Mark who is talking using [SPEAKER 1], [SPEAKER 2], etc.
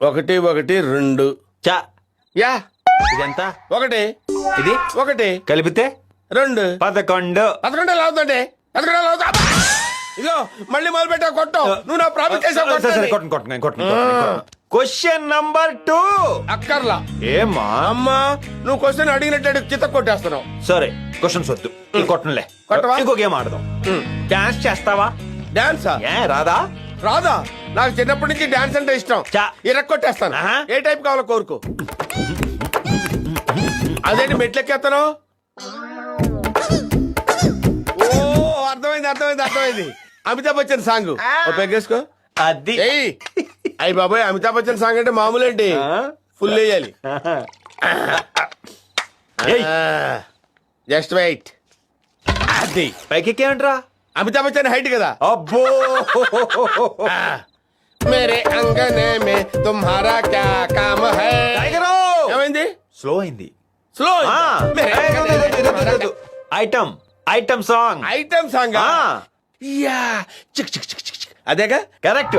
[SPEAKER 1] ఒకటి ఒకటి రెండు.
[SPEAKER 2] చా
[SPEAKER 1] యా
[SPEAKER 2] ఇదెంత?
[SPEAKER 1] ఒకటి
[SPEAKER 2] ఇది
[SPEAKER 1] ఒకటి
[SPEAKER 2] కలిపితే
[SPEAKER 1] 2.
[SPEAKER 2] 11.
[SPEAKER 1] 11 ఎలా అవుతుందండి? 11 ఎలా అవుతా? ఇదో మళ్ళీ మొదలు పెట్టావు కొట్టం. నువ్వు నా ప్రామిస్ చేసావు
[SPEAKER 2] సరే,
[SPEAKER 1] కొట్టండి.
[SPEAKER 2] కొట్టను. Question number 2.
[SPEAKER 1] అక్కర్లా.
[SPEAKER 2] ఏమా
[SPEAKER 1] అమ్మా నువ్వు క్వశ్చన్ అడిగినట్టు చిత్త కొట్టేస్తున్నావు.
[SPEAKER 2] సరే క్వశ్చన్స్ వద్దు, కొట్టనులే.
[SPEAKER 1] కొట్టవా?
[SPEAKER 2] ఇంకో గేమ్ ఆడదాం. డాన్స్ చేస్తావా?
[SPEAKER 1] డాన్సా?
[SPEAKER 2] ఏ రాదా?
[SPEAKER 1] రాదా? నాకు చిన్నప్పటి నుంచి డాన్స్ అంటే ఇష్టం.
[SPEAKER 2] చా.
[SPEAKER 1] ఇరక్కొట్టేస్తాను.
[SPEAKER 2] ఆహా.
[SPEAKER 1] ఏ టైప్ కావాలో కోరుకో. అదేంటి మెట్లెక్కేస్తాను? ఓ అర్థమైంది. అమితాబ్ బచ్చన్ సాంగ్ పెగ్గేసుకో.
[SPEAKER 2] అది
[SPEAKER 1] ఏయ్ అయ్యి బాబాయ్, అమితాబ్ బచ్చన్ సాంగ్ అంటే మామూలు ఏంటి? ఫుల్ వేయాలి.
[SPEAKER 2] ఏయ్.
[SPEAKER 1] Just wait. అది
[SPEAKER 2] పైకి ఎక్కేమంటరా?
[SPEAKER 1] అమితాబ్ బచ్చన్ హైట్ కదా.
[SPEAKER 2] అబ్బో
[SPEAKER 1] మేరే అంగనే మే తుమ్హారా క్యా కామ్ హై.
[SPEAKER 2] టైగరు!
[SPEAKER 1] ఏమైంది?
[SPEAKER 2] స్లో అయింది.
[SPEAKER 1] Slow.
[SPEAKER 2] Item song.
[SPEAKER 1] Item song.
[SPEAKER 2] ఆ.
[SPEAKER 1] యా చిక్ చిక్ చిక్ చిక్. అదేగా
[SPEAKER 2] కరెక్ట్.